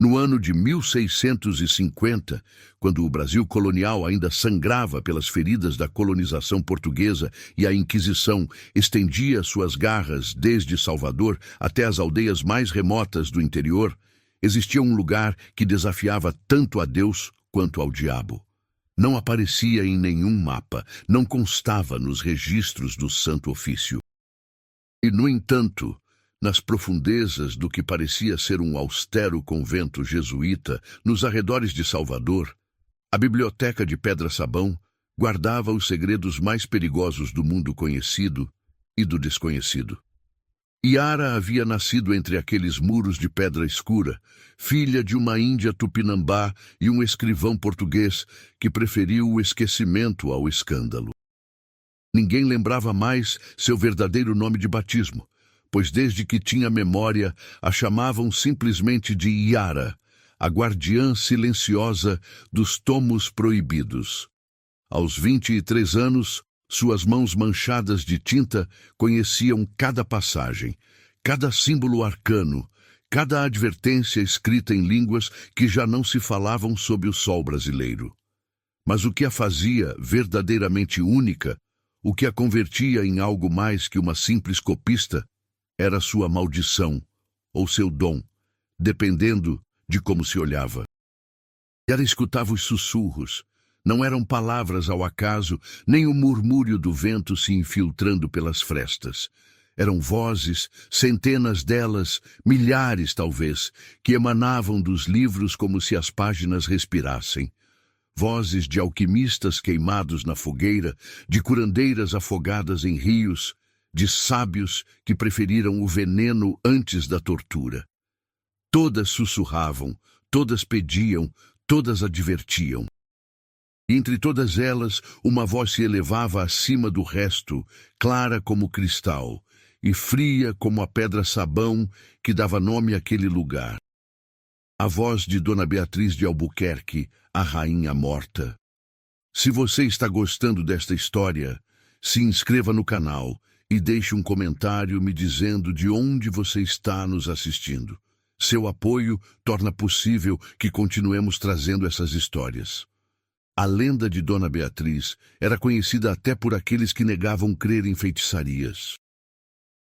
No ano de 1650, quando o Brasil colonial ainda sangrava pelas feridas da colonização portuguesa e a Inquisição estendia suas garras desde Salvador até as aldeias mais remotas do interior, existia um lugar que desafiava tanto a Deus quanto ao diabo. Não aparecia em nenhum mapa, não constava nos registros do Santo Ofício. E, no entanto, nas profundezas do que parecia ser um austero convento jesuíta, nos arredores de Salvador, a biblioteca de Pedra-Sabão guardava os segredos mais perigosos do mundo conhecido e do desconhecido. Yara havia nascido entre aqueles muros de pedra escura, filha de uma índia tupinambá e um escrivão português que preferiu o esquecimento ao escândalo. Ninguém lembrava mais seu verdadeiro nome de batismo, pois desde que tinha memória a chamavam simplesmente de Yara, a guardiã silenciosa dos tomos proibidos. Aos 23 anos, suas mãos manchadas de tinta conheciam cada passagem, cada símbolo arcano, cada advertência escrita em línguas que já não se falavam sob o sol brasileiro. Mas o que a fazia verdadeiramente única, o que a convertia em algo mais que uma simples copista, era sua maldição, ou seu dom, dependendo de como se olhava. Ela escutava os sussurros. Não eram palavras ao acaso, nem o murmúrio do vento se infiltrando pelas frestas. Eram vozes, centenas delas, milhares talvez, que emanavam dos livros como se as páginas respirassem. Vozes de alquimistas queimados na fogueira, de curandeiras afogadas em rios, de sábios que preferiram o veneno antes da tortura. Todas sussurravam, todas pediam, todas advertiam. E entre todas elas, uma voz se elevava acima do resto, clara como cristal, e fria como a pedra-sabão que dava nome àquele lugar. A voz de Dona Beatriz de Albuquerque, a rainha morta. Se você está gostando desta história, se inscreva no canal e deixe um comentário me dizendo de onde você está nos assistindo. Seu apoio torna possível que continuemos trazendo essas histórias. A lenda de Dona Beatriz era conhecida até por aqueles que negavam crer em feitiçarias.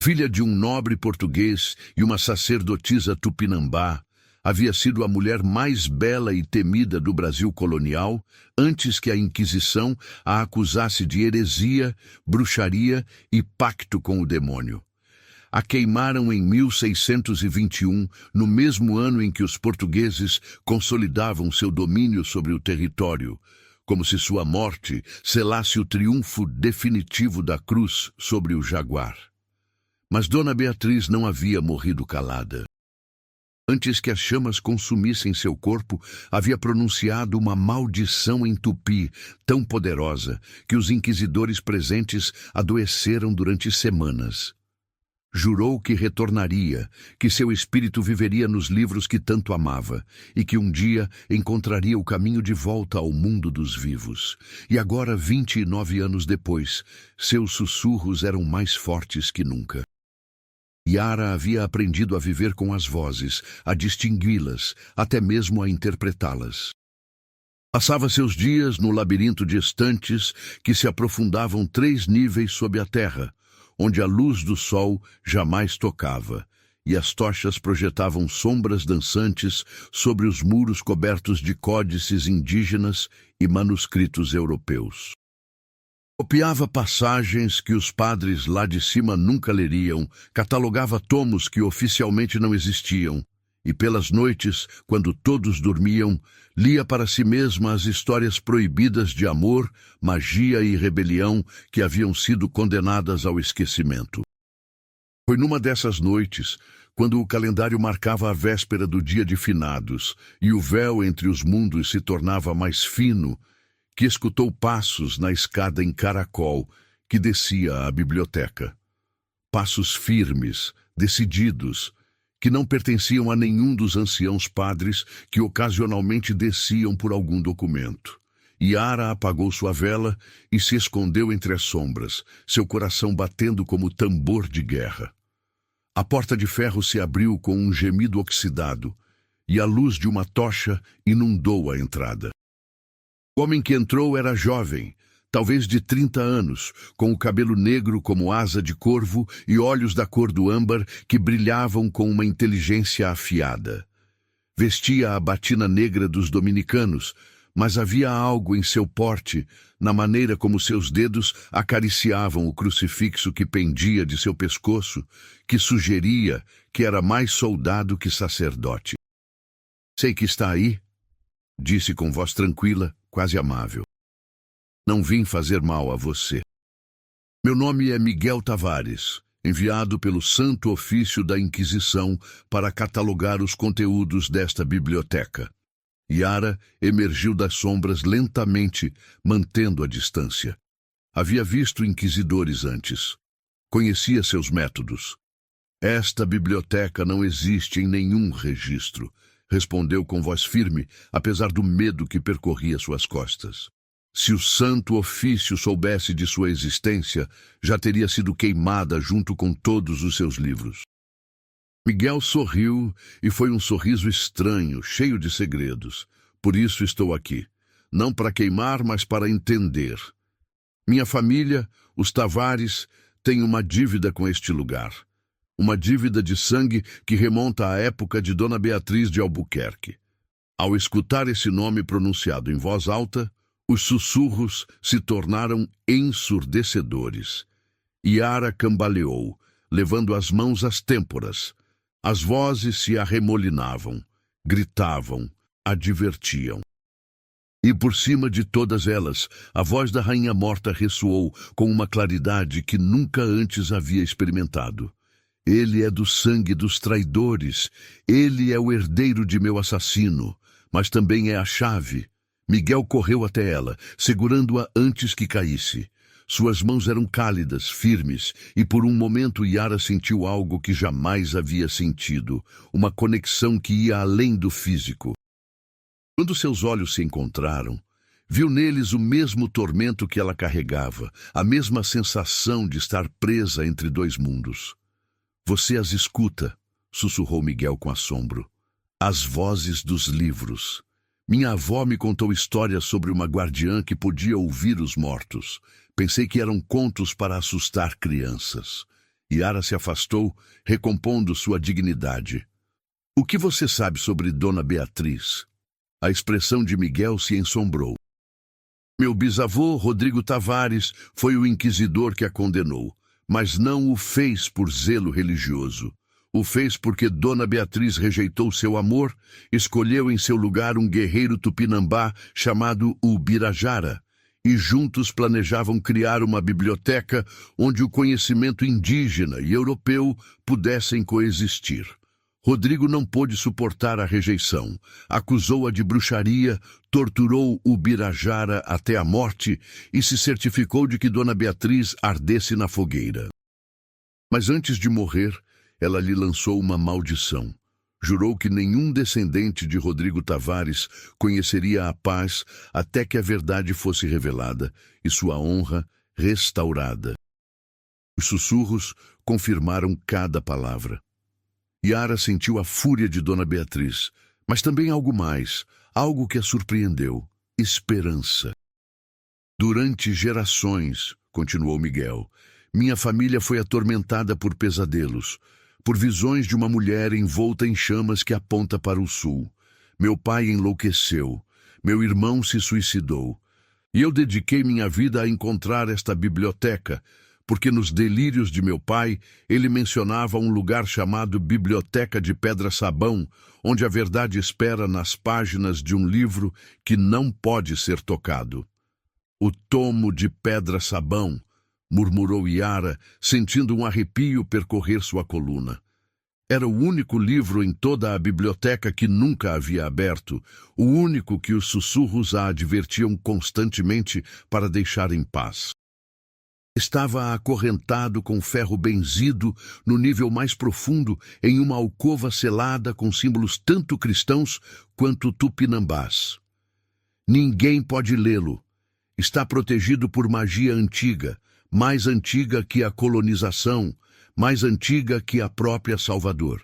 Filha de um nobre português e uma sacerdotisa tupinambá, havia sido a mulher mais bela e temida do Brasil colonial antes que a Inquisição a acusasse de heresia, bruxaria e pacto com o demônio. A queimaram em 1621, no mesmo ano em que os portugueses consolidavam seu domínio sobre o território, como se sua morte selasse o triunfo definitivo da cruz sobre o jaguar. Mas Dona Beatriz não havia morrido calada. Antes que as chamas consumissem seu corpo, havia pronunciado uma maldição em tupi tão poderosa que os inquisidores presentes adoeceram durante semanas. Jurou que retornaria, que seu espírito viveria nos livros que tanto amava, e que um dia encontraria o caminho de volta ao mundo dos vivos. E agora, 29 anos depois, seus sussurros eram mais fortes que nunca. Yara havia aprendido a viver com as vozes, a distingui-las, até mesmo a interpretá-las. Passava seus dias no labirinto de estantes que se aprofundavam 3 níveis sob a terra, onde a luz do sol jamais tocava, e as tochas projetavam sombras dançantes sobre os muros cobertos de códices indígenas e manuscritos europeus. Copiava passagens que os padres lá de cima nunca leriam, catalogava tomos que oficialmente não existiam, e pelas noites, quando todos dormiam, lia para si mesma as histórias proibidas de amor, magia e rebelião que haviam sido condenadas ao esquecimento. Foi numa dessas noites, quando o calendário marcava a véspera do dia de finados e o véu entre os mundos se tornava mais fino, que escutou passos na escada em caracol que descia à biblioteca. Passos firmes, decididos, que não pertenciam a nenhum dos anciãos padres que ocasionalmente desciam por algum documento. Yara apagou sua vela e se escondeu entre as sombras, seu coração batendo como tambor de guerra. A porta de ferro se abriu com um gemido oxidado, e a luz de uma tocha inundou a entrada. O homem que entrou era jovem, talvez de 30 anos, com o cabelo negro como asa de corvo e olhos da cor do âmbar que brilhavam com uma inteligência afiada. Vestia a batina negra dos dominicanos, mas havia algo em seu porte, na maneira como seus dedos acariciavam o crucifixo que pendia de seu pescoço, que sugeria que era mais soldado que sacerdote. "Sei que está aí", disse com voz tranquila, quase amável. "Não vim fazer mal a você. Meu nome é Miguel Tavares, enviado pelo Santo Ofício da Inquisição para catalogar os conteúdos desta biblioteca." Yara emergiu das sombras lentamente, mantendo a distância. Havia visto inquisidores antes. Conhecia seus métodos. "Esta biblioteca não existe em nenhum registro", respondeu com voz firme, apesar do medo que percorria suas costas. Se o Santo Ofício soubesse de sua existência, já teria sido queimada junto com todos os seus livros. Miguel sorriu, e foi um sorriso estranho, cheio de segredos. "Por isso estou aqui. Não para queimar, mas para entender. Minha família, os Tavares, tem uma dívida com este lugar. Uma dívida de sangue que remonta à época de Dona Beatriz de Albuquerque." Ao escutar esse nome pronunciado em voz alta, os sussurros se tornaram ensurdecedores. Yara cambaleou, levando as mãos às têmporas. As vozes se arremolinavam, gritavam, advertiam. E por cima de todas elas, a voz da rainha morta ressoou com uma claridade que nunca antes havia experimentado. "Ele é do sangue dos traidores. Ele é o herdeiro de meu assassino, mas também é a chave." Miguel correu até ela, segurando-a antes que caísse. Suas mãos eram cálidas, firmes, e por um momento Yara sentiu algo que jamais havia sentido, uma conexão que ia além do físico. Quando seus olhos se encontraram, viu neles o mesmo tormento que ela carregava, a mesma sensação de estar presa entre dois mundos. "Você as escuta", sussurrou Miguel com assombro. "As vozes dos livros. Minha avó me contou histórias sobre uma guardiã que podia ouvir os mortos. Pensei que eram contos para assustar crianças." Yara se afastou, recompondo sua dignidade. "O que você sabe sobre Dona Beatriz?" A expressão de Miguel se ensombrou. "Meu bisavô, Rodrigo Tavares, foi o inquisidor que a condenou, mas não o fez por zelo religioso. O fez porque Dona Beatriz rejeitou seu amor, escolheu em seu lugar um guerreiro tupinambá chamado Ubirajara, e juntos planejavam criar uma biblioteca onde o conhecimento indígena e europeu pudessem coexistir. Rodrigo não pôde suportar a rejeição, acusou-a de bruxaria, torturou Ubirajara até a morte e se certificou de que Dona Beatriz ardesse na fogueira. Mas antes de morrer, ela lhe lançou uma maldição. Jurou que nenhum descendente de Rodrigo Tavares conheceria a paz até que a verdade fosse revelada e sua honra restaurada. Os sussurros confirmaram cada palavra. Yara sentiu a fúria de Dona Beatriz, mas também algo mais, algo que a surpreendeu: esperança. "Durante gerações", continuou Miguel, "minha família foi atormentada por pesadelos, por visões de uma mulher envolta em chamas que aponta para o sul. Meu pai enlouqueceu, meu irmão se suicidou, e eu dediquei minha vida a encontrar esta biblioteca, porque nos delírios de meu pai ele mencionava um lugar chamado Biblioteca de Pedra-Sabão, onde a verdade espera nas páginas de um livro que não pode ser tocado." "O tomo de Pedra-Sabão", murmurou Yara, sentindo um arrepio percorrer sua coluna. Era o único livro em toda a biblioteca que nunca havia aberto, o único que os sussurros a advertiam constantemente para deixar em paz. Estava acorrentado com ferro benzido no nível mais profundo em uma alcova selada com símbolos tanto cristãos quanto tupinambás. "Ninguém pode lê-lo. Está protegido por magia antiga, mais antiga que a colonização, mais antiga que a própria Salvador."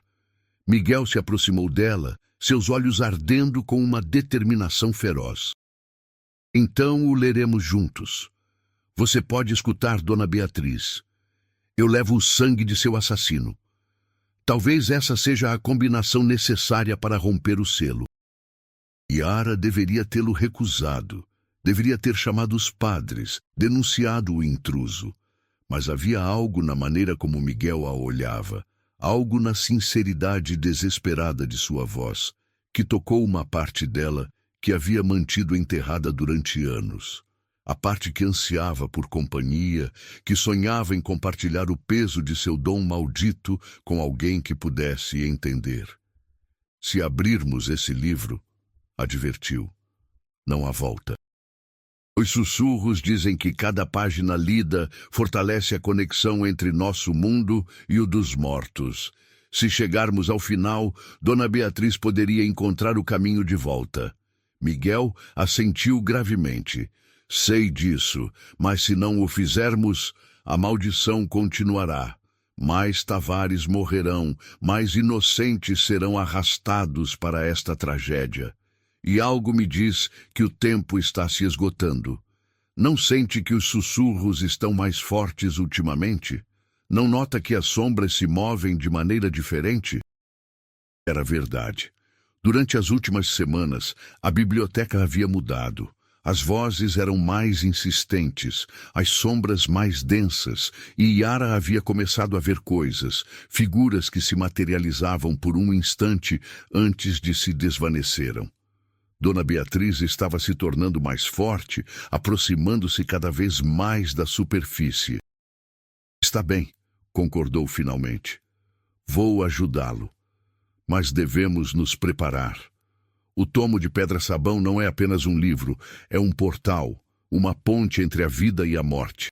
Miguel se aproximou dela, seus olhos ardendo com uma determinação feroz. Então o leremos juntos. Você pode escutar Dona Beatriz. Eu levo o sangue de seu assassino. Talvez essa seja a combinação necessária para romper o selo. Yara deveria tê-lo recusado. Deveria ter chamado os padres, denunciado o intruso. Mas havia algo na maneira como Miguel a olhava, algo na sinceridade desesperada de sua voz, que tocou uma parte dela que havia mantido enterrada durante anos. A parte que ansiava por companhia, que sonhava em compartilhar o peso de seu dom maldito com alguém que pudesse entender. Se abrirmos esse livro, advertiu, não há volta. Os sussurros dizem que cada página lida fortalece a conexão entre nosso mundo e o dos mortos. Se chegarmos ao final, Dona Beatriz poderia encontrar o caminho de volta. Miguel assentiu gravemente. Sei disso, mas se não o fizermos, a maldição continuará. Mais Tavares morrerão, mais inocentes serão arrastados para esta tragédia. E algo me diz que o tempo está se esgotando. Não sente que os sussurros estão mais fortes ultimamente? Não nota que as sombras se movem de maneira diferente? Era verdade. Durante as últimas semanas, a biblioteca havia mudado. As vozes eram mais insistentes, as sombras mais densas, e Yara havia começado a ver coisas, figuras que se materializavam por um instante antes de se desvaneceram. Dona Beatriz estava se tornando mais forte, aproximando-se cada vez mais da superfície. Está bem, concordou finalmente. Vou ajudá-lo. Mas devemos nos preparar. O tomo de Pedra-Sabão não é apenas um livro, é um portal, uma ponte entre a vida e a morte.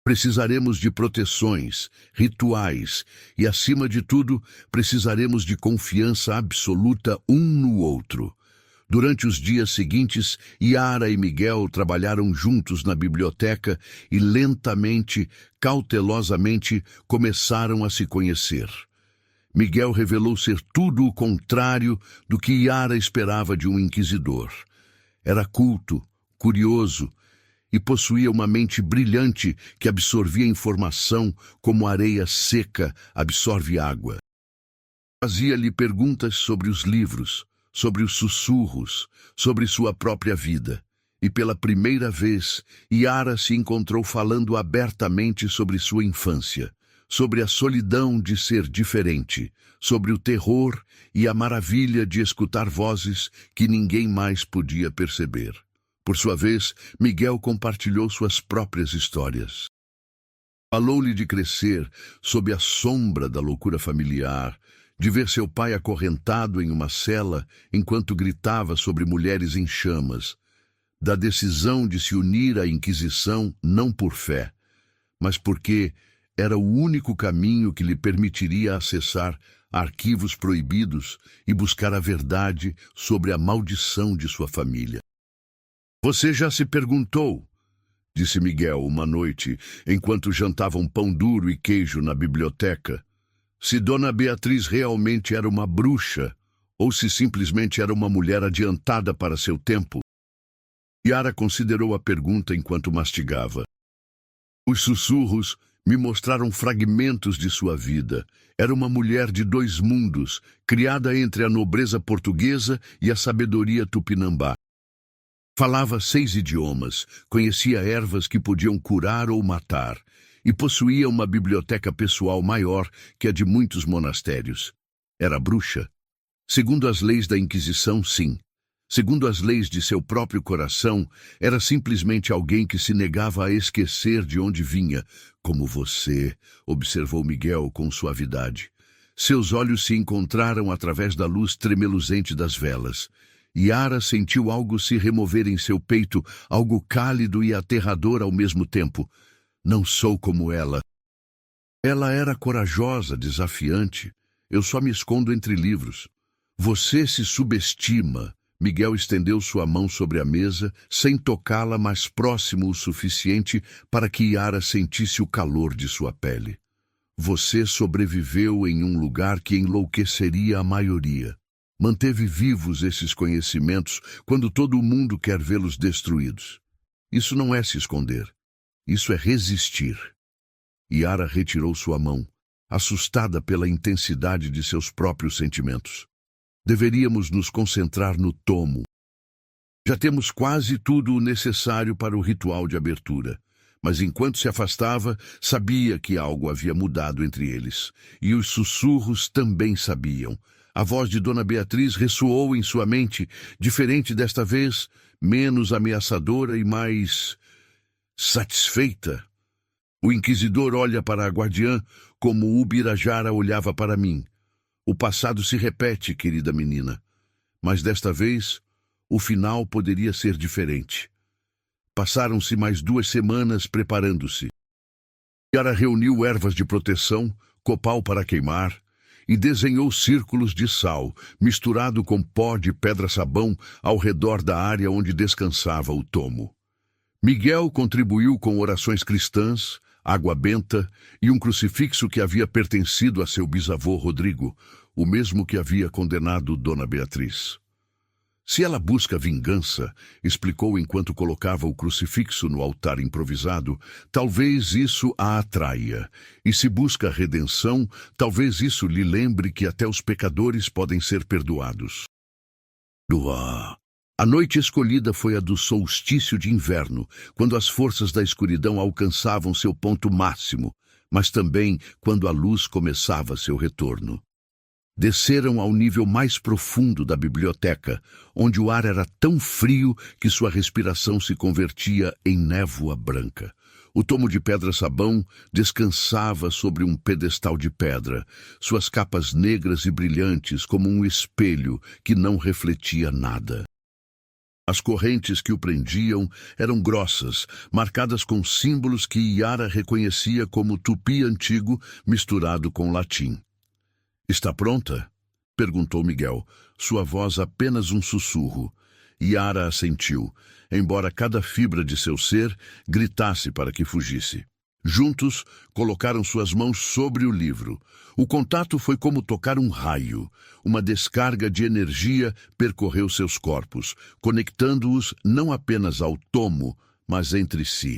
Precisaremos de proteções, rituais e, acima de tudo, precisaremos de confiança absoluta um no outro. Durante os dias seguintes, Yara e Miguel trabalharam juntos na biblioteca e lentamente, cautelosamente, começaram a se conhecer. Miguel revelou ser tudo o contrário do que Yara esperava de um inquisidor. Era culto, curioso e possuía uma mente brilhante que absorvia informação como areia seca absorve água. Fazia-lhe perguntas sobre os livros, sobre os sussurros, sobre sua própria vida. E pela primeira vez, Yara se encontrou falando abertamente sobre sua infância, sobre a solidão de ser diferente, sobre o terror e a maravilha de escutar vozes que ninguém mais podia perceber. Por sua vez, Miguel compartilhou suas próprias histórias. Falou-lhe de crescer sob a sombra da loucura familiar, de ver seu pai acorrentado em uma cela enquanto gritava sobre mulheres em chamas, da decisão de se unir à Inquisição não por fé, mas porque era o único caminho que lhe permitiria acessar arquivos proibidos e buscar a verdade sobre a maldição de sua família. Você já se perguntou, disse Miguel uma noite, enquanto jantavam pão duro e queijo na biblioteca, se Dona Beatriz realmente era uma bruxa ou se simplesmente era uma mulher adiantada para seu tempo? Yara considerou a pergunta enquanto mastigava. Os sussurros me mostraram fragmentos de sua vida. Era uma mulher de dois mundos, criada entre a nobreza portuguesa e a sabedoria tupinambá. Falava 6 idiomas, conhecia ervas que podiam curar ou matar, e possuía uma biblioteca pessoal maior que a de muitos monastérios. Era bruxa? Segundo as leis da Inquisição, sim. Segundo as leis de seu próprio coração, era simplesmente alguém que se negava a esquecer de onde vinha, como você, observou Miguel com suavidade. Seus olhos se encontraram através da luz tremeluzente das velas. Yara sentiu algo se remover em seu peito, algo cálido e aterrador ao mesmo tempo. Não sou como ela. Ela era corajosa, desafiante. Eu só me escondo entre livros. Você se subestima. Miguel estendeu sua mão sobre a mesa, sem tocá-la, mas próximo o suficiente para que Yara sentisse o calor de sua pele. Você sobreviveu em um lugar que enlouqueceria a maioria. Manteve vivos esses conhecimentos quando todo o mundo quer vê-los destruídos. Isso não é se esconder. Isso é resistir. Yara retirou sua mão, assustada pela intensidade de seus próprios sentimentos. Deveríamos nos concentrar no tomo. Já temos quase tudo o necessário para o ritual de abertura. Mas enquanto se afastava, sabia que algo havia mudado entre eles. E os sussurros também sabiam. A voz de Dona Beatriz ressoou em sua mente, diferente desta vez, menos ameaçadora e mais satisfeita. O inquisidor olha para a guardiã como o Ubirajara olhava para mim. O passado se repete, querida menina. Mas desta vez, o final poderia ser diferente. Passaram-se mais 2 semanas preparando-se. Yara reuniu ervas de proteção, copal para queimar, e desenhou círculos de sal, misturado com pó de pedra-sabão, ao redor da área onde descansava o tomo. Miguel contribuiu com orações cristãs, água benta e um crucifixo que havia pertencido a seu bisavô Rodrigo, o mesmo que havia condenado Dona Beatriz. Se ela busca vingança, explicou enquanto colocava o crucifixo no altar improvisado, talvez isso a atraia. E se busca redenção, talvez isso lhe lembre que até os pecadores podem ser perdoados. A noite escolhida foi a do solstício de inverno, quando as forças da escuridão alcançavam seu ponto máximo, mas também quando a luz começava seu retorno. Desceram ao nível mais profundo da biblioteca, onde o ar era tão frio que sua respiração se convertia em névoa branca. O tomo de pedra-sabão descansava sobre um pedestal de pedra, suas capas negras e brilhantes como um espelho que não refletia nada. As correntes que o prendiam eram grossas, marcadas com símbolos que Yara reconhecia como tupi antigo misturado com latim. "Está pronta?" perguntou Miguel, sua voz apenas um sussurro. Yara assentiu, embora cada fibra de seu ser gritasse para que fugisse. Juntos, colocaram suas mãos sobre o livro. O contato foi como tocar um raio. Uma descarga de energia percorreu seus corpos, conectando-os não apenas ao tomo, mas entre si.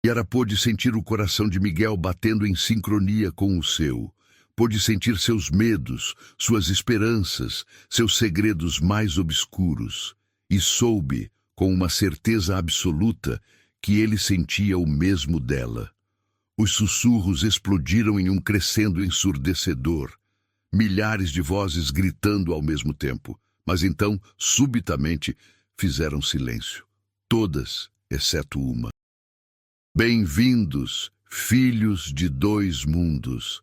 Yara pôde sentir o coração de Miguel batendo em sincronia com o seu. Pôde sentir seus medos, suas esperanças, seus segredos mais obscuros. E soube, com uma certeza absoluta, que ele sentia o mesmo dela. Os sussurros explodiram em um crescendo ensurdecedor. Milhares de vozes gritando ao mesmo tempo. Mas então, subitamente, fizeram silêncio. Todas, exceto uma. "Bem-vindos, filhos de 2 mundos."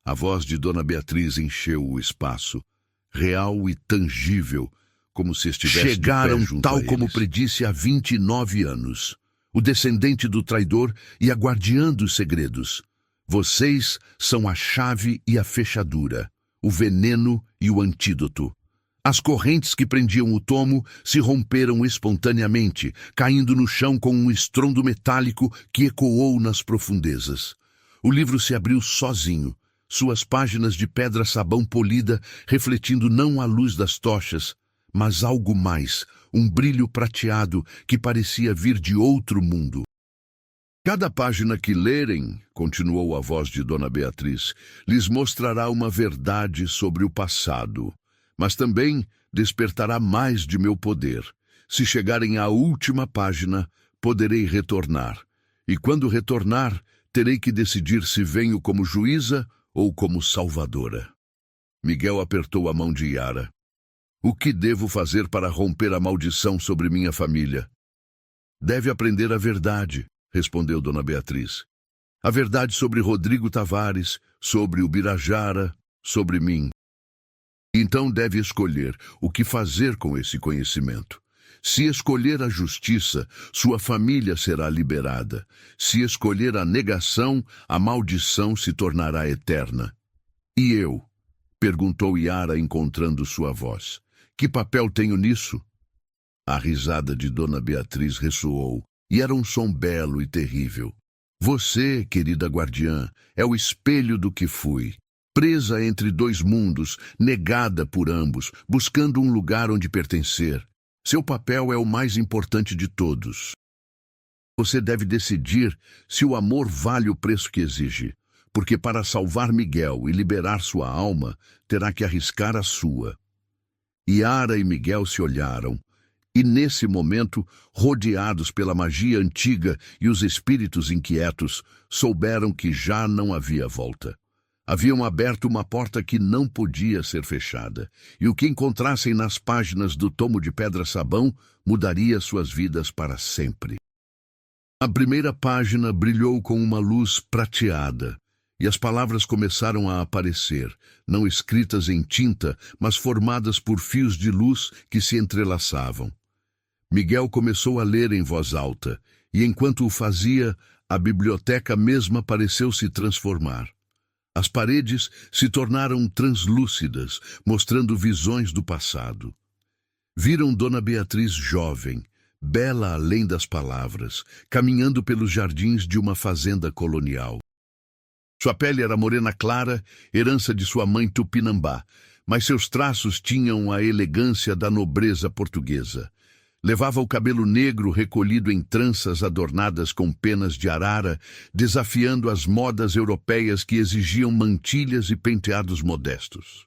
A voz de Dona Beatriz encheu o espaço, real e tangível, como se estivesse Chegaram de pé junto tal a eles. como predisse há 29 anos. O descendente do traidor e a guardiã dos segredos. Vocês são a chave e a fechadura, o veneno e o antídoto. As correntes que prendiam o tomo se romperam espontaneamente, caindo no chão com um estrondo metálico que ecoou nas profundezas. O livro se abriu sozinho, suas páginas de pedra-sabão polida refletindo não a luz das tochas, mas algo mais, um brilho prateado que parecia vir de outro mundo. "Cada página que lerem", continuou a voz de Dona Beatriz, "lhes mostrará uma verdade sobre o passado, mas também despertará mais de meu poder. Se chegarem à última página, poderei retornar. E quando retornar, terei que decidir se venho como juíza ou como salvadora." Miguel apertou a mão de Yara. "O que devo fazer para romper a maldição sobre minha família?" "Deve aprender a verdade", respondeu Dona Beatriz. "A verdade sobre Rodrigo Tavares, sobre o Ubirajara, sobre mim. Então deve escolher o que fazer com esse conhecimento. Se escolher a justiça, sua família será liberada. Se escolher a negação, a maldição se tornará eterna." "E eu?" perguntou Yara, encontrando sua voz. "Que papel tenho nisso?" A risada de Dona Beatriz ressoou, e era um som belo e terrível. "Você, querida guardiã, é o espelho do que fui. presa entre dois mundos, negada por ambos, buscando um lugar onde pertencer. Seu papel é o mais importante de todos. Você deve decidir se o amor vale o preço que exige, porque para salvar Miguel e liberar sua alma, terá que arriscar a sua. Yara e Miguel se olharam, e nesse momento, rodeados pela magia antiga e os espíritos inquietos, souberam que já não havia volta. Haviam aberto uma porta que não podia ser fechada, e o que encontrassem nas páginas do tomo de pedra-sabão mudaria suas vidas para sempre. A primeira página brilhou com uma luz prateada, e as palavras começaram a aparecer, não escritas em tinta, mas formadas por fios de luz que se entrelaçavam. Miguel começou a ler em voz alta, e enquanto o fazia, a biblioteca mesma pareceu se transformar. As paredes se tornaram translúcidas, mostrando visões do passado. Viram Dona Beatriz jovem, bela além das palavras, caminhando pelos jardins de uma fazenda colonial. Sua pele era morena clara, herança de sua mãe Tupinambá, mas seus traços tinham a elegância da nobreza portuguesa. Levava o cabelo negro recolhido em tranças adornadas com penas de arara, desafiando as modas europeias que exigiam mantilhas e penteados modestos.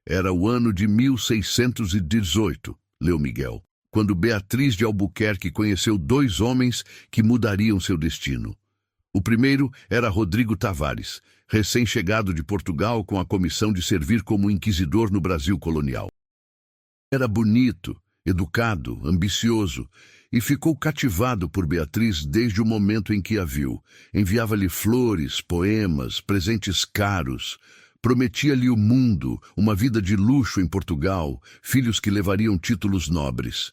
Era o ano de 1618, leu Miguel, quando Beatriz de Albuquerque conheceu dois homens que mudariam seu destino. O primeiro era Rodrigo Tavares, recém-chegado de Portugal com a comissão de servir como inquisidor no Brasil colonial. Era bonito, educado, ambicioso, e ficou cativado por Beatriz desde o momento em que a viu. Enviava-lhe flores, poemas, presentes caros. Prometia-lhe o mundo, uma vida de luxo em Portugal, filhos que levariam títulos nobres.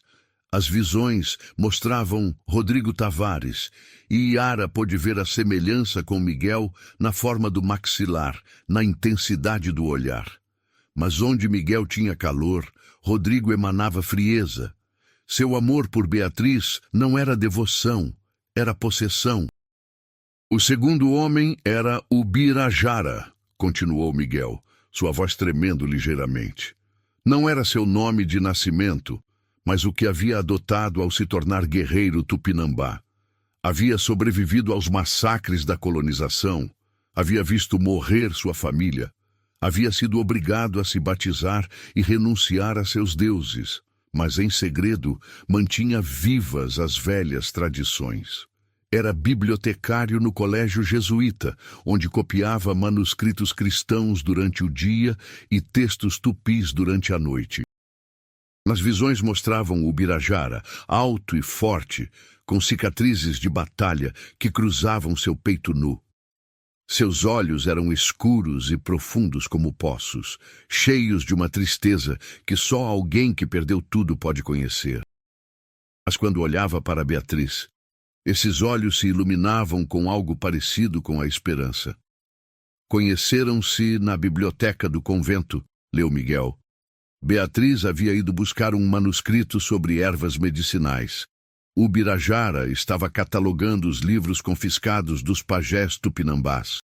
As visões mostravam Rodrigo Tavares, e Yara pôde ver a semelhança com Miguel na forma do maxilar, na intensidade do olhar. Mas onde Miguel tinha calor, Rodrigo emanava frieza. Seu amor por Beatriz não era devoção, era possessão. O segundo homem era o Birajara, continuou Miguel, sua voz tremendo ligeiramente. Não era seu nome de nascimento, mas o que havia adotado ao se tornar guerreiro Tupinambá. Havia sobrevivido aos massacres da colonização, havia visto morrer sua família, havia sido obrigado a se batizar e renunciar a seus deuses, mas em segredo mantinha vivas as velhas tradições. Era bibliotecário no colégio jesuíta, onde copiava manuscritos cristãos durante o dia e textos tupis durante a noite. Nas visões mostravam o Birajara, alto e forte, com cicatrizes de batalha que cruzavam seu peito nu. Seus olhos eram escuros e profundos como poços, cheios de uma tristeza que só alguém que perdeu tudo pode conhecer. Mas quando olhava para Beatriz, esses olhos se iluminavam com algo parecido com a esperança. Conheceram-se na biblioteca do convento, leu Miguel. Beatriz havia ido buscar um manuscrito sobre ervas medicinais. O Birajara estava catalogando os livros confiscados dos pajés tupinambás.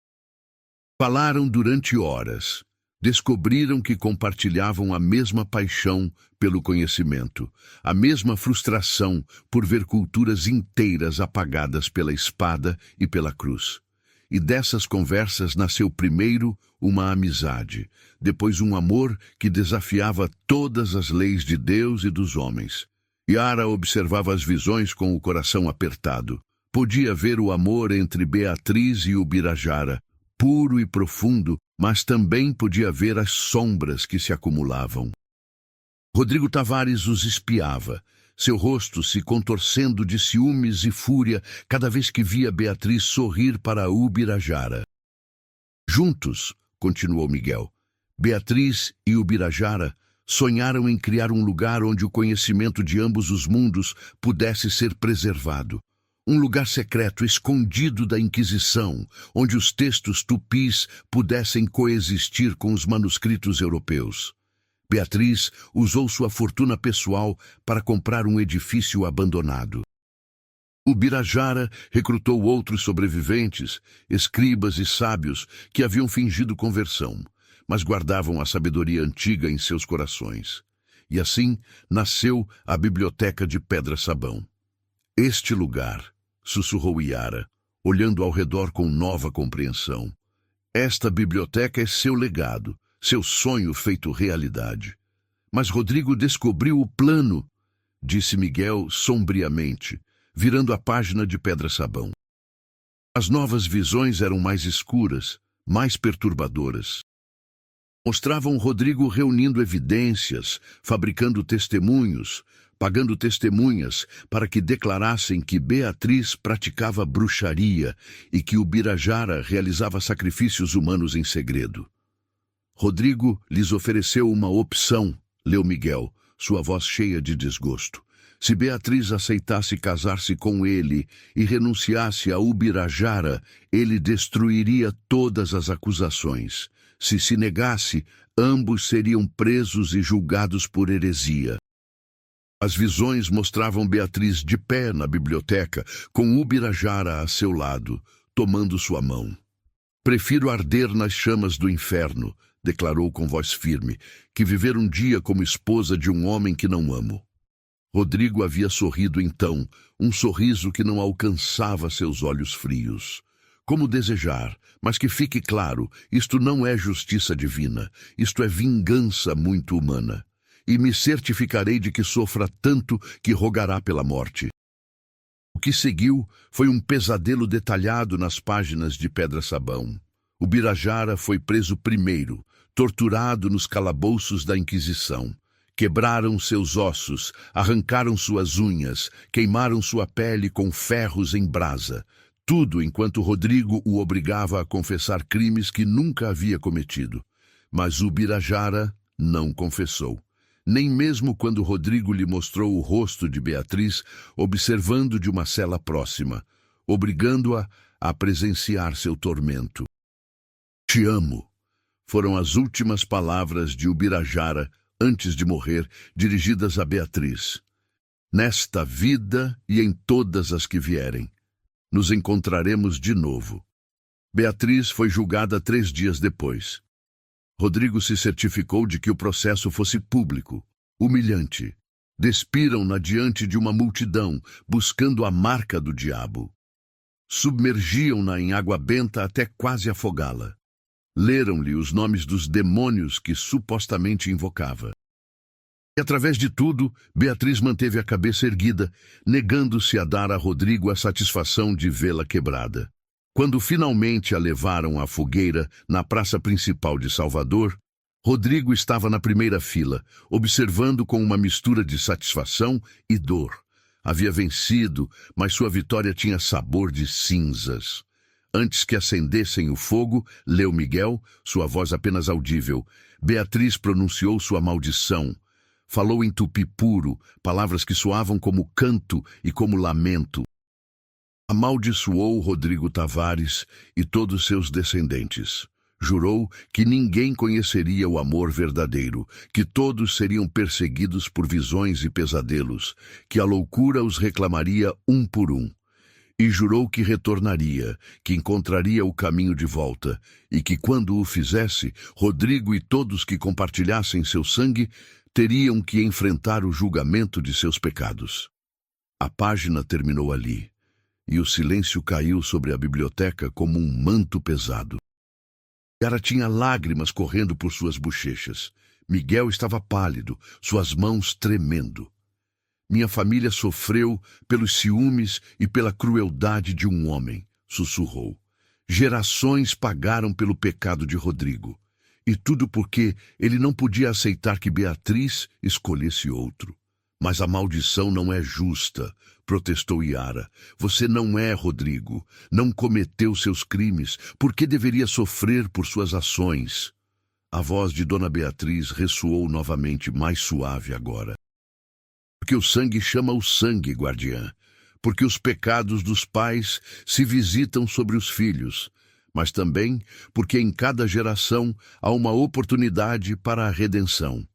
Falaram durante horas. Descobriram que compartilhavam a mesma paixão pelo conhecimento, a mesma frustração por ver culturas inteiras apagadas pela espada e pela cruz. E dessas conversas nasceu primeiro uma amizade, depois um amor que desafiava todas as leis de Deus e dos homens. Yara observava as visões com o coração apertado. Podia ver o amor entre Beatriz e o Birajara, puro e profundo, mas também podia ver as sombras que se acumulavam. Rodrigo Tavares os espiava, seu rosto se contorcendo de ciúmes e fúria cada vez que via Beatriz sorrir para o Birajara. Juntos, continuou Miguel, Beatriz e o Birajara sonharam em criar um lugar onde o conhecimento de ambos os mundos pudesse ser preservado. Um lugar secreto, escondido da Inquisição, onde os textos tupis pudessem coexistir com os manuscritos europeus. Beatriz usou sua fortuna pessoal para comprar um edifício abandonado. O Birajara recrutou outros sobreviventes, escribas e sábios que haviam fingido conversão, mas guardavam a sabedoria antiga em seus corações. E assim nasceu a Biblioteca de Pedra-Sabão. Este lugar, sussurrou Yara, olhando ao redor com nova compreensão. Esta biblioteca é seu legado, seu sonho feito realidade. Mas Rodrigo descobriu o plano, disse Miguel sombriamente, virando a página de Pedra-Sabão. As novas visões eram mais escuras, mais perturbadoras. Mostravam Rodrigo reunindo evidências, fabricando testemunhos, pagando testemunhas para que declarassem que Beatriz praticava bruxaria e que Ubirajara realizava sacrifícios humanos em segredo. Rodrigo lhes ofereceu uma opção, leu Miguel, sua voz cheia de desgosto. Se Beatriz aceitasse casar-se com ele e renunciasse a Ubirajara, ele destruiria todas as acusações. Se negasse, ambos seriam presos e julgados por heresia. As visões mostravam Beatriz de pé na biblioteca, com Ubirajara a seu lado, tomando sua mão. Prefiro arder nas chamas do inferno, declarou com voz firme, que viver um dia como esposa de um homem que não amo. Rodrigo havia sorrido então, um sorriso que não alcançava seus olhos frios. Como desejar, mas que fique claro, isto não é justiça divina, isto é vingança muito humana. E me certificarei de que sofra tanto que rogará pela morte. O que seguiu foi um pesadelo detalhado nas páginas de Pedra-Sabão. Ubirajara foi preso primeiro, torturado nos calabouços da Inquisição. Quebraram seus ossos, arrancaram suas unhas, queimaram sua pele com ferros em brasa. Tudo enquanto Rodrigo o obrigava a confessar crimes que nunca havia cometido. Mas Ubirajara não confessou. Nem mesmo quando Rodrigo lhe mostrou o rosto de Beatriz, observando de uma cela próxima, obrigando-a a presenciar seu tormento. Te amo, foram as últimas palavras de Ubirajara antes de morrer, dirigidas a Beatriz. Nesta vida e em todas as que vierem, nos encontraremos de novo. Beatriz foi julgada 3 dias depois. Rodrigo se certificou de que o processo fosse público, humilhante. Despiram-na diante de uma multidão, buscando a marca do diabo. Submergiam-na em água benta até quase afogá-la. Leram-lhe os nomes dos demônios que supostamente invocava. E através de tudo, Beatriz manteve a cabeça erguida, negando-se a dar a Rodrigo a satisfação de vê-la quebrada. Quando finalmente a levaram à fogueira na praça principal de Salvador, Rodrigo estava na primeira fila, observando com uma mistura de satisfação e dor. Havia vencido, mas sua vitória tinha sabor de cinzas. Antes que acendessem o fogo, leu Miguel, sua voz apenas audível. Beatriz pronunciou sua maldição. Falou em tupi puro, palavras que soavam como canto e como lamento. Amaldiçoou Rodrigo Tavares e todos seus descendentes. Jurou que ninguém conheceria o amor verdadeiro, que todos seriam perseguidos por visões e pesadelos, que a loucura os reclamaria um por um. E jurou que retornaria, que encontraria o caminho de volta, e que quando o fizesse, Rodrigo e todos que compartilhassem seu sangue teriam que enfrentar o julgamento de seus pecados. A página terminou ali, e o silêncio caiu sobre a biblioteca como um manto pesado. Yara tinha lágrimas correndo por suas bochechas. Miguel estava pálido, suas mãos tremendo. Minha família sofreu pelos ciúmes e pela crueldade de um homem, sussurrou. Gerações pagaram pelo pecado de Rodrigo. E tudo porque ele não podia aceitar que Beatriz escolhesse outro. Mas a maldição não é justa, protestou Yara. Você não é Rodrigo, não cometeu seus crimes, por que deveria sofrer por suas ações? A voz de Dona Beatriz ressoou novamente, mais suave agora. Porque o sangue chama o sangue, guardiã. Porque os pecados dos pais se visitam sobre os filhos. Mas também porque em cada geração há uma oportunidade para a redenção.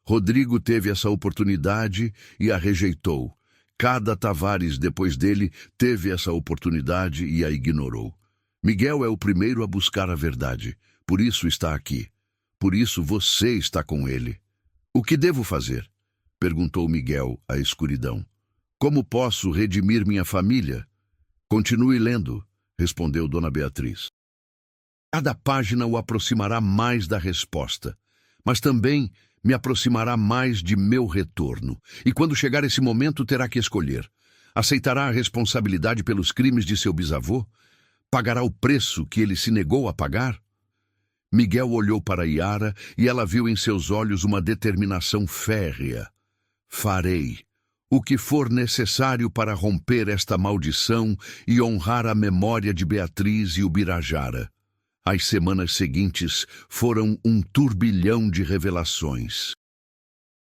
Rodrigo teve essa oportunidade e a rejeitou. Cada Tavares depois dele teve essa oportunidade e a ignorou. Miguel é o primeiro a buscar a verdade. Por isso está aqui. por isso você está com ele. O que devo fazer? Perguntou Miguel à escuridão. Como posso redimir minha família? Continue lendo, respondeu Dona Beatriz. Cada página o aproximará mais da resposta, mas também me aproximará mais de meu retorno. E quando chegar esse momento, terá que escolher. Aceitará a responsabilidade pelos crimes de seu bisavô? Pagará o preço que ele se negou a pagar? Miguel olhou para Yara e ela viu em seus olhos uma determinação férrea. Farei o que for necessário para romper esta maldição e honrar a memória de Beatriz e Ubirajara. As semanas seguintes foram um turbilhão de revelações.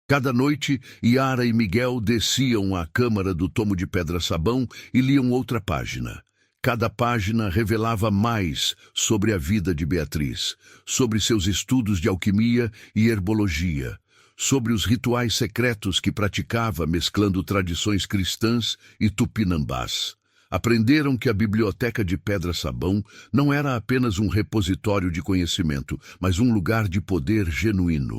Cada noite, Yara e Miguel desciam à câmara do tomo de pedra-sabão e liam outra página. Cada página revelava mais sobre a vida de Beatriz, sobre seus estudos de alquimia e herbologia, sobre os rituais secretos que praticava mesclando tradições cristãs e tupinambás. Aprenderam que a biblioteca de pedra-sabão não era apenas um repositório de conhecimento, mas um lugar de poder genuíno.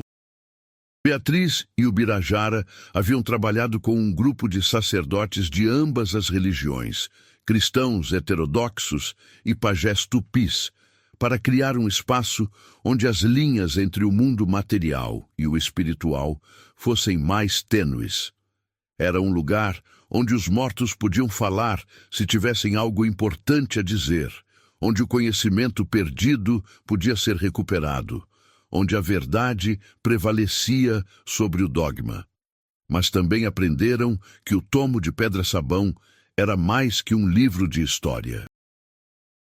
Beatriz e Ubirajara haviam trabalhado com um grupo de sacerdotes de ambas as religiões, cristãos heterodoxos e pajés tupis, para criar um espaço onde as linhas entre o mundo material e o espiritual fossem mais tênues. Era um lugar onde os mortos podiam falar se tivessem algo importante a dizer, onde o conhecimento perdido podia ser recuperado, onde a verdade prevalecia sobre o dogma. Mas também aprenderam que o tomo de pedra-sabão era mais que um livro de história.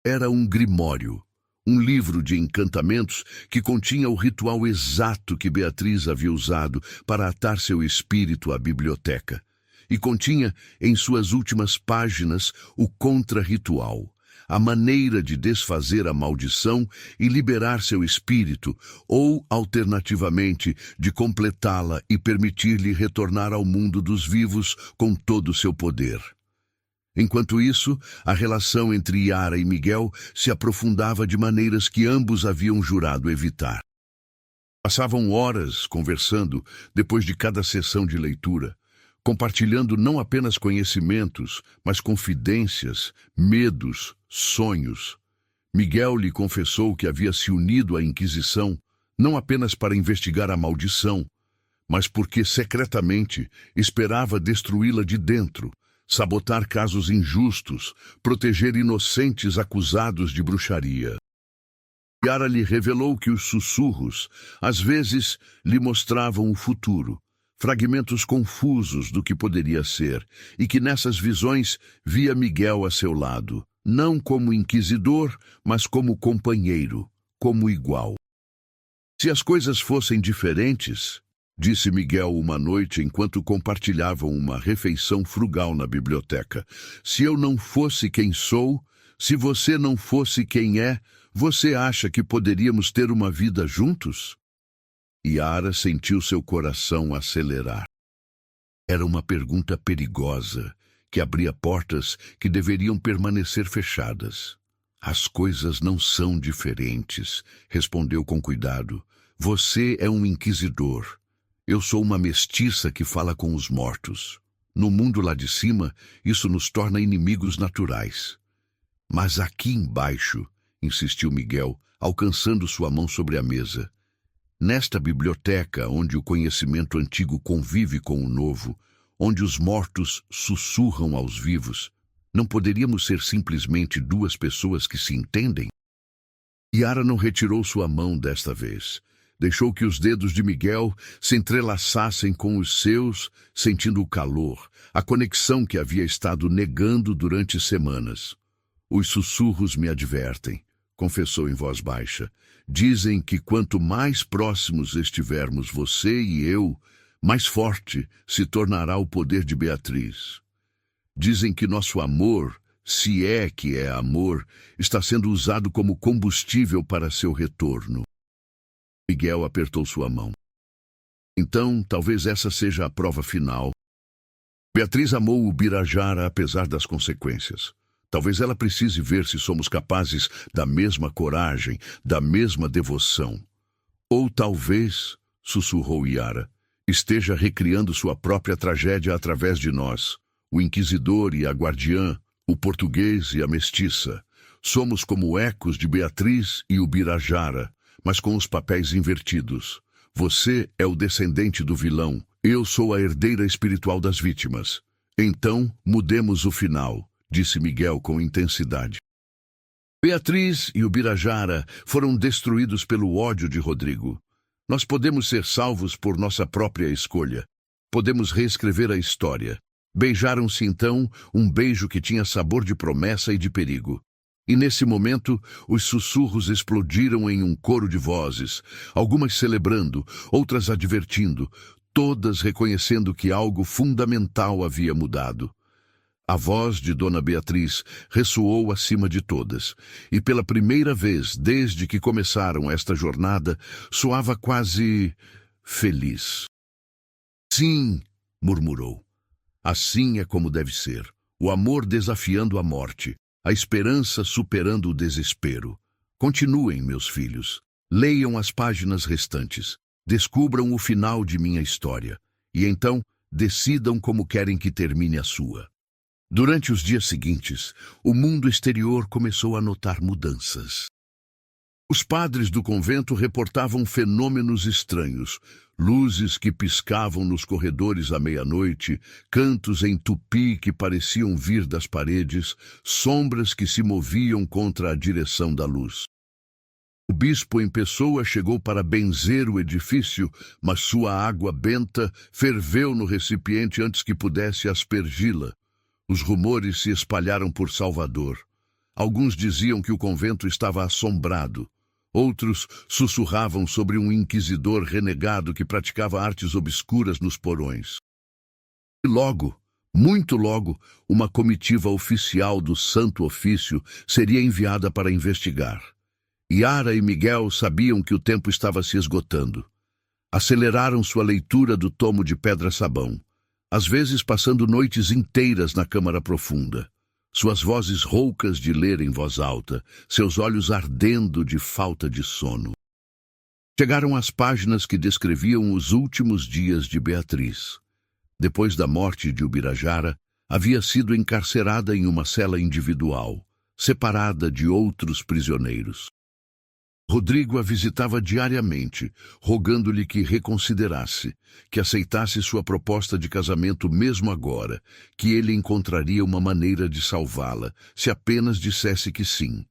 Era um grimório, um livro de encantamentos que continha o ritual exato que Beatriz havia usado para atar seu espírito à biblioteca. E continha, em suas últimas páginas, o contra-ritual, a maneira de desfazer a maldição e liberar seu espírito, ou, alternativamente, de completá-la e permitir-lhe retornar ao mundo dos vivos com todo o seu poder. Enquanto isso, a relação entre Yara e Miguel se aprofundava de maneiras que ambos haviam jurado evitar. Passavam horas conversando depois de cada sessão de leitura, compartilhando não apenas conhecimentos, mas confidências, medos, sonhos. Miguel lhe confessou que havia se unido à Inquisição, não apenas para investigar a maldição, mas porque secretamente esperava destruí-la de dentro, sabotar casos injustos, proteger inocentes acusados de bruxaria. Yara lhe revelou que os sussurros, às vezes, lhe mostravam o futuro, fragmentos confusos do que poderia ser, e que nessas visões via Miguel a seu lado, não como inquisidor, mas como companheiro, como igual. Se as coisas fossem diferentes, disse Miguel uma noite enquanto compartilhavam uma refeição frugal na biblioteca, se eu não fosse quem sou, se você não fosse quem é, você acha que poderíamos ter uma vida juntos? Yara sentiu seu coração acelerar. Era uma pergunta perigosa, que abria portas que deveriam permanecer fechadas. As coisas não são diferentes, respondeu com cuidado. Você é um inquisidor. Eu sou uma mestiça que fala com os mortos. No mundo lá de cima, isso nos torna inimigos naturais. Mas aqui embaixo, insistiu Miguel, alcançando sua mão sobre a mesa. Nesta biblioteca, onde o conhecimento antigo convive com o novo, onde os mortos sussurram aos vivos, não poderíamos ser simplesmente duas pessoas que se entendem? Yara não retirou sua mão desta vez. Deixou que os dedos de Miguel se entrelaçassem com os seus, sentindo o calor, a conexão que havia estado negando durante semanas. Os sussurros me advertem, confessou em voz baixa. Dizem que quanto mais próximos estivermos você e eu, mais forte se tornará o poder de Beatriz. Dizem que nosso amor, se é que é amor, está sendo usado como combustível para seu retorno. Miguel apertou sua mão. Então, talvez essa seja a prova final. Beatriz amou o Birajara apesar das consequências. Talvez ela precise ver se somos capazes da mesma coragem, da mesma devoção. Ou talvez, sussurrou Yara, esteja recriando sua própria tragédia através de nós, o inquisidor e a guardiã, o português e a mestiça. Somos como ecos de Beatriz e Ubirajara, mas com os papéis invertidos. Você é o descendente do vilão, eu sou a herdeira espiritual das vítimas. Então, mudemos o final, disse Miguel com intensidade. Beatriz e Ubirajara foram destruídos pelo ódio de Rodrigo. Nós podemos ser salvos por nossa própria escolha. Podemos reescrever a história. Beijaram-se então, um beijo que tinha sabor de promessa e de perigo. E nesse momento, os sussurros explodiram em um coro de vozes, algumas celebrando, outras advertindo, todas reconhecendo que algo fundamental havia mudado. A voz de Dona Beatriz ressoou acima de todas, e pela primeira vez desde que começaram esta jornada, soava quase feliz. Sim, murmurou. Assim é como deve ser, o amor desafiando a morte, a esperança superando o desespero. Continuem, meus filhos. Leiam as páginas restantes. Descubram o final de minha história. E então, decidam como querem que termine a sua. Durante os dias seguintes, o mundo exterior começou a notar mudanças. Os padres do convento reportavam fenômenos estranhos, luzes que piscavam nos corredores à meia-noite, cantos em tupi que pareciam vir das paredes, sombras que se moviam contra a direção da luz. O bispo em pessoa chegou para benzer o edifício, mas sua água benta ferveu no recipiente antes que pudesse aspergi-la. Os rumores se espalharam por Salvador. Alguns diziam que o convento estava assombrado. Outros sussurravam sobre um inquisidor renegado que praticava artes obscuras nos porões. E logo, muito logo, uma comitiva oficial do Santo Ofício seria enviada para investigar. Yara e Miguel sabiam que o tempo estava se esgotando. Aceleraram sua leitura do tomo de Pedra-Sabão, às vezes passando noites inteiras na câmara profunda. Suas vozes roucas de ler em voz alta, seus olhos ardendo de falta de sono. Chegaram às páginas que descreviam os últimos dias de Beatriz. Depois da morte de Ubirajara, havia sido encarcerada em uma cela individual, separada de outros prisioneiros. Rodrigo a visitava diariamente, rogando-lhe que reconsiderasse, que aceitasse sua proposta de casamento mesmo agora, que ele encontraria uma maneira de salvá-la, se apenas dissesse que sim.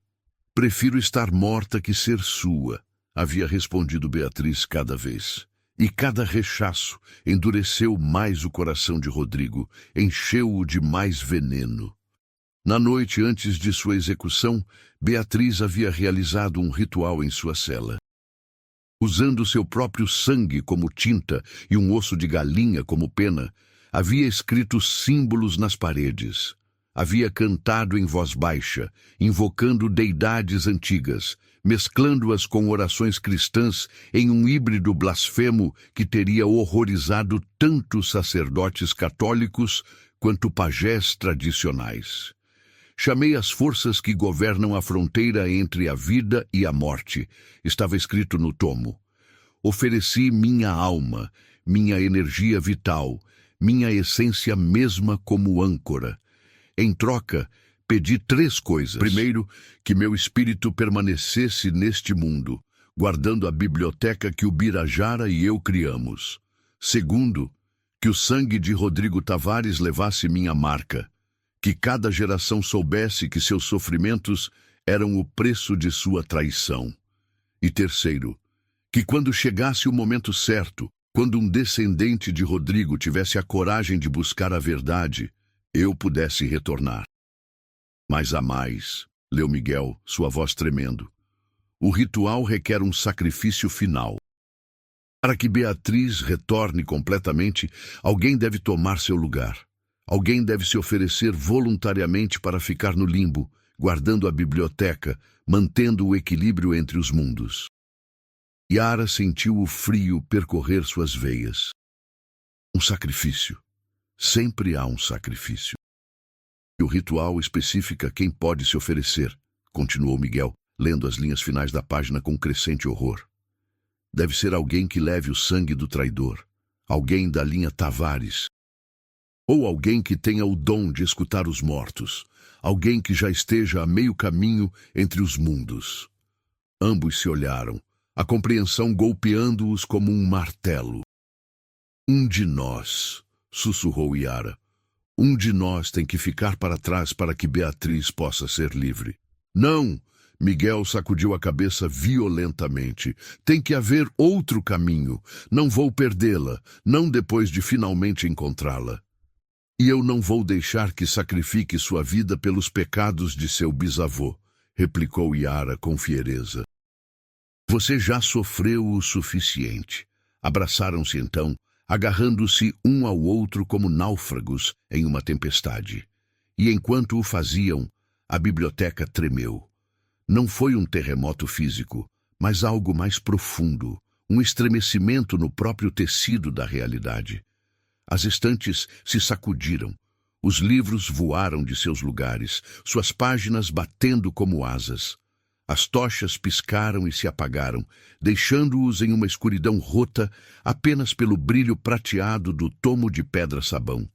Prefiro estar morta que ser sua, havia respondido Beatriz cada vez. E cada rechaço endureceu mais o coração de Rodrigo, encheu-o de mais veneno. Na noite antes de sua execução, Beatriz havia realizado um ritual em sua cela. Usando seu próprio sangue como tinta e um osso de galinha como pena, havia escrito símbolos nas paredes. Havia cantado em voz baixa, invocando deidades antigas, mesclando-as com orações cristãs em um híbrido blasfemo que teria horrorizado tanto sacerdotes católicos quanto pajés tradicionais. Chamei as forças que governam a fronteira entre a vida e a morte, estava escrito no tomo. Ofereci minha alma, minha energia vital, minha essência mesma como âncora. Em troca, pedi 3 coisas. Primeiro, que meu espírito permanecesse neste mundo, guardando a biblioteca que Ubirajara e eu criamos. Segundo, que o sangue de Rodrigo Tavares levasse minha marca. Que cada geração soubesse que seus sofrimentos eram o preço de sua traição. E terceiro, que quando chegasse o momento certo, quando um descendente de Rodrigo tivesse a coragem de buscar a verdade, eu pudesse retornar. Mas há mais, leu Miguel, sua voz tremendo. O ritual requer um sacrifício final. Para que Beatriz retorne completamente, alguém deve tomar seu lugar. Alguém deve se oferecer voluntariamente para ficar no limbo, guardando a biblioteca, mantendo o equilíbrio entre os mundos. Yara sentiu o frio percorrer suas veias. Um sacrifício. Sempre há um sacrifício. E o ritual especifica quem pode se oferecer, continuou Miguel, lendo as linhas finais da página com crescente horror. Deve ser alguém que leve o sangue do traidor, alguém da linha Tavares, ou alguém que tenha o dom de escutar os mortos, alguém que já esteja a meio caminho entre os mundos. Ambos se olharam, a compreensão golpeando-os como um martelo. Um de nós, sussurrou Yara. Um de nós tem que ficar para trás para que Beatriz possa ser livre. Não! Miguel sacudiu a cabeça violentamente. Tem que haver outro caminho. Não vou perdê-la, não depois de finalmente encontrá-la. E eu não vou deixar que sacrifique sua vida pelos pecados de seu bisavô, replicou Yara com fiereza. Você já sofreu o suficiente. Abraçaram-se então, agarrando-se um ao outro como náufragos em uma tempestade. E enquanto o faziam, a biblioteca tremeu. Não foi um terremoto físico, mas algo mais profundo, um estremecimento no próprio tecido da realidade. As estantes se sacudiram, os livros voaram de seus lugares, suas páginas batendo como asas. As tochas piscaram e se apagaram, deixando-os em uma escuridão rota apenas pelo brilho prateado do tomo de pedra-sabão.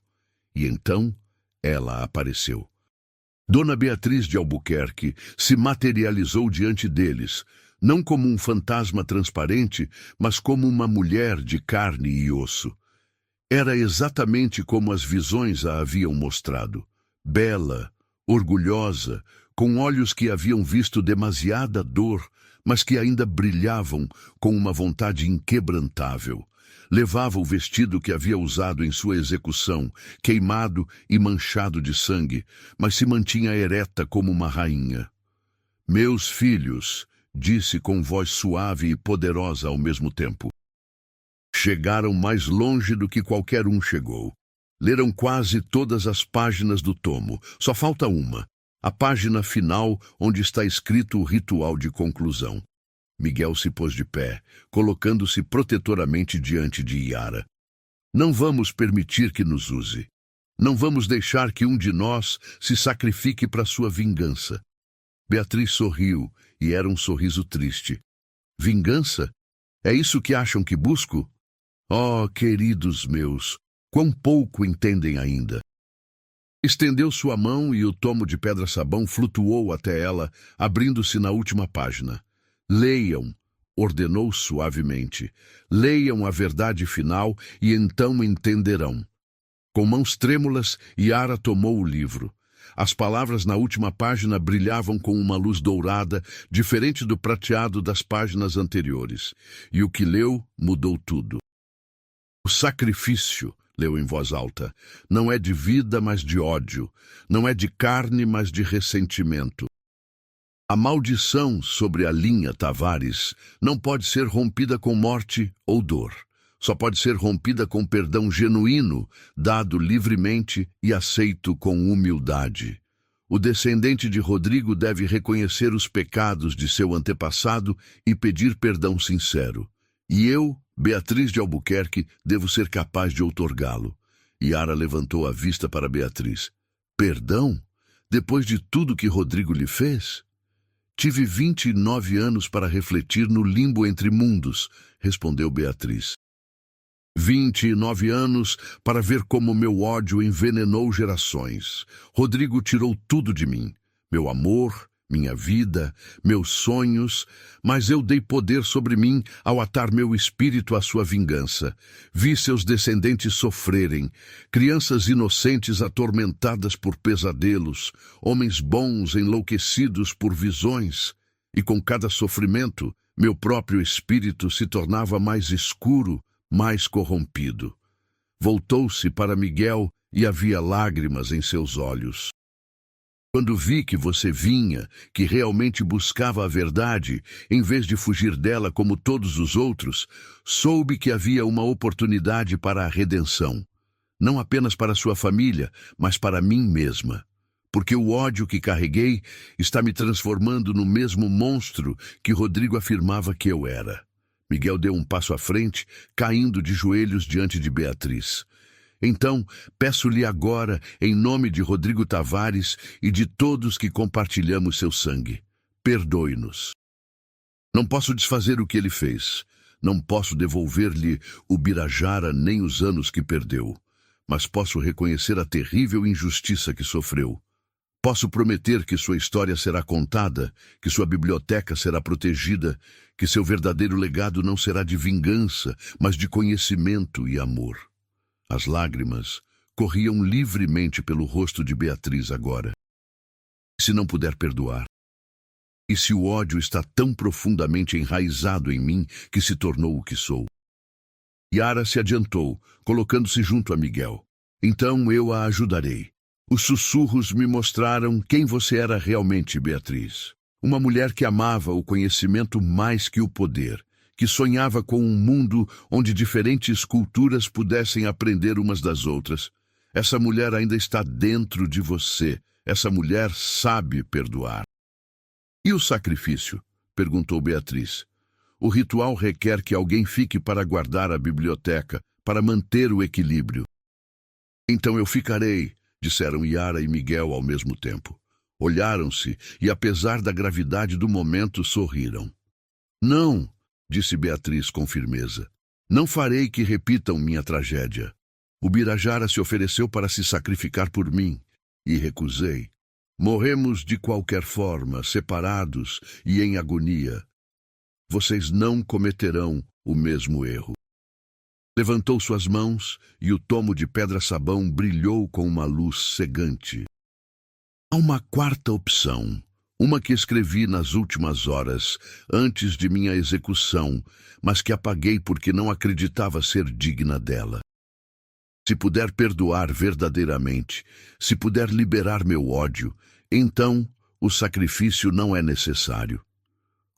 E então ela apareceu. Dona Beatriz de Albuquerque se materializou diante deles, não como um fantasma transparente, mas como uma mulher de carne e osso. Era exatamente como as visões a haviam mostrado. Bela, orgulhosa, com olhos que haviam visto demasiada dor, mas que ainda brilhavam com uma vontade inquebrantável. Levava o vestido que havia usado em sua execução, queimado e manchado de sangue, mas se mantinha ereta como uma rainha. Meus filhos, disse com voz suave e poderosa ao mesmo tempo. Chegaram mais longe do que qualquer um chegou. Leram quase todas as páginas do tomo. Só falta uma, a página final onde está escrito o ritual de conclusão. Miguel se pôs de pé, colocando-se protetoramente diante de Yara. Não vamos permitir que nos use. Não vamos deixar que um de nós se sacrifique para sua vingança. Beatriz sorriu, e era um sorriso triste. Vingança? É isso que acham que busco? Oh, queridos meus, quão pouco entendem ainda. Estendeu sua mão e o tomo de pedra-sabão flutuou até ela, abrindo-se na última página. Leiam, ordenou suavemente. Leiam a verdade final e então entenderão. Com mãos trêmulas, Yara tomou o livro. As palavras na última página brilhavam com uma luz dourada, diferente do prateado das páginas anteriores. E o que leu mudou tudo. O sacrifício, leu em voz alta, não é de vida, mas de ódio. Não é de carne, mas de ressentimento. A maldição sobre a linha Tavares não pode ser rompida com morte ou dor. Só pode ser rompida com perdão genuíno, dado livremente e aceito com humildade. O descendente de Rodrigo deve reconhecer os pecados de seu antepassado e pedir perdão sincero. E eu, Beatriz de Albuquerque, devo ser capaz de outorgá-lo. Yara levantou a vista para Beatriz. Perdão? Depois de tudo que Rodrigo lhe fez? Tive 29 anos para refletir no limbo entre mundos, respondeu Beatriz. 29 anos para ver como meu ódio envenenou gerações. Rodrigo tirou tudo de mim. Meu amor, minha vida, meus sonhos, mas eu dei poder sobre mim ao atar meu espírito à sua vingança. Vi seus descendentes sofrerem, crianças inocentes atormentadas por pesadelos, homens bons enlouquecidos por visões, e com cada sofrimento, meu próprio espírito se tornava mais escuro, mais corrompido. Voltou-se para Miguel e havia lágrimas em seus olhos. Quando vi que você vinha, que realmente buscava a verdade, em vez de fugir dela como todos os outros, soube que havia uma oportunidade para a redenção. Não apenas para sua família, mas para mim mesma. Porque o ódio que carreguei está me transformando no mesmo monstro que Rodrigo afirmava que eu era. Miguel deu um passo à frente, caindo de joelhos diante de Beatriz. Então, peço-lhe agora, em nome de Rodrigo Tavares e de todos que compartilhamos seu sangue, perdoe-nos. Não posso desfazer o que ele fez. Não posso devolver-lhe o Birajara nem os anos que perdeu, mas posso reconhecer a terrível injustiça que sofreu. Posso prometer que sua história será contada, que sua biblioteca será protegida, que seu verdadeiro legado não será de vingança, mas de conhecimento e amor. As lágrimas corriam livremente pelo rosto de Beatriz agora. Se não puder perdoar, e se o ódio está tão profundamente enraizado em mim que se tornou o que sou? Yara se adiantou, colocando-se junto a Miguel. Então eu a ajudarei. Os sussurros me mostraram quem você era realmente, Beatriz. Uma mulher que amava o conhecimento mais que o poder, que sonhava com um mundo onde diferentes culturas pudessem aprender umas das outras. Essa mulher ainda está dentro de você. Essa mulher sabe perdoar. E o sacrifício? Perguntou Beatriz. O ritual requer que alguém fique para guardar a biblioteca, para manter o equilíbrio. Então eu ficarei, disseram Yara e Miguel ao mesmo tempo. Olharam-se e, apesar da gravidade do momento, sorriram. Não, disse Beatriz com firmeza. Não farei que repitam minha tragédia. O Birajara se ofereceu para se sacrificar por mim, e recusei. Morremos de qualquer forma, separados e em agonia. Vocês não cometerão o mesmo erro. Levantou suas mãos e o tomo de pedra-sabão brilhou com uma luz cegante. Há uma quarta opção, uma que escrevi nas últimas horas, antes de minha execução, mas que apaguei porque não acreditava ser digna dela. Se puder perdoar verdadeiramente, se puder liberar meu ódio, então o sacrifício não é necessário.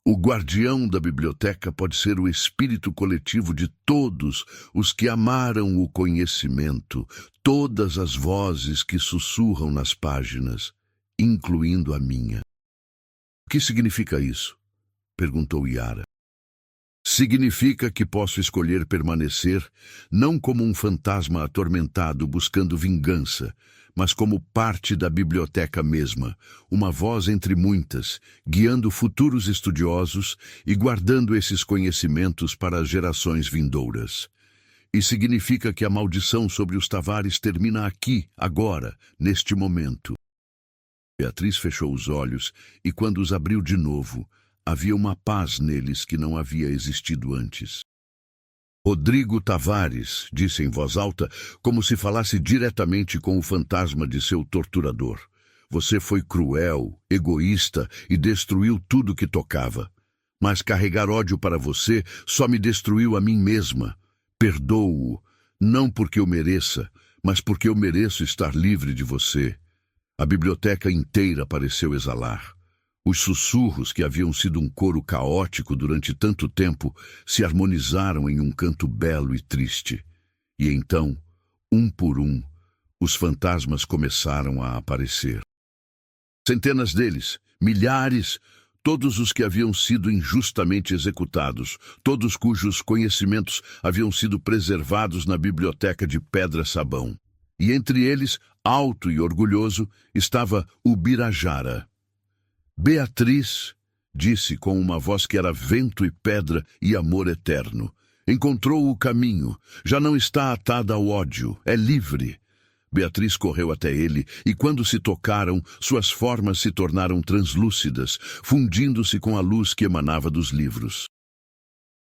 O guardião da biblioteca pode ser o espírito coletivo de todos os que amaram o conhecimento, todas as vozes que sussurram nas páginas, incluindo a minha. O que significa isso? Perguntou Yara. Significa que posso escolher permanecer, não como um fantasma atormentado buscando vingança, mas como parte da biblioteca mesma, uma voz entre muitas, guiando futuros estudiosos e guardando esses conhecimentos para as gerações vindouras. E significa que a maldição sobre os Tavares termina aqui, agora, neste momento. Beatriz fechou os olhos e, quando os abriu de novo, havia uma paz neles que não havia existido antes. Rodrigo Tavares, disse em voz alta, como se falasse diretamente com o fantasma de seu torturador. Você foi cruel, egoísta e destruiu tudo que tocava. Mas carregar ódio para você só me destruiu a mim mesma. Perdoo-o, não porque eu mereça, mas porque eu mereço estar livre de você. A biblioteca inteira pareceu exalar. Os sussurros, que haviam sido um coro caótico durante tanto tempo, se harmonizaram em um canto belo e triste. E então, um por um, os fantasmas começaram a aparecer. Centenas deles, milhares, todos os que haviam sido injustamente executados, todos cujos conhecimentos haviam sido preservados na biblioteca de pedra-sabão. E entre eles, alto e orgulhoso, estava o Birajara. Beatriz, disse com uma voz que era vento e pedra e amor eterno, encontrou o caminho, já não está atada ao ódio, é livre. Beatriz correu até ele e, quando se tocaram, suas formas se tornaram translúcidas, fundindo-se com a luz que emanava dos livros.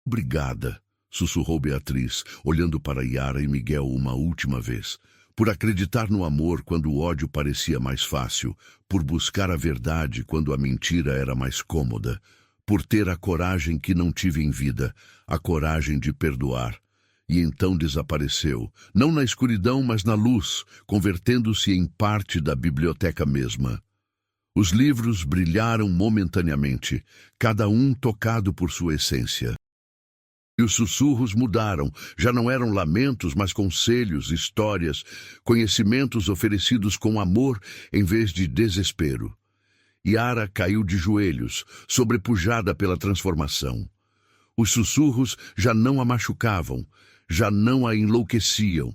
Obrigada, sussurrou Beatriz, olhando para Yara e Miguel uma última vez. Por acreditar no amor quando o ódio parecia mais fácil, por buscar a verdade quando a mentira era mais cômoda, por ter a coragem que não tive em vida, a coragem de perdoar. E então desapareceu, não na escuridão, mas na luz, convertendo-se em parte da biblioteca mesma. Os livros brilharam momentaneamente, cada um tocado por sua essência. E os sussurros mudaram, já não eram lamentos, mas conselhos, histórias, conhecimentos oferecidos com amor em vez de desespero. Yara caiu de joelhos, sobrepujada pela transformação. Os sussurros já não a machucavam, já não a enlouqueciam.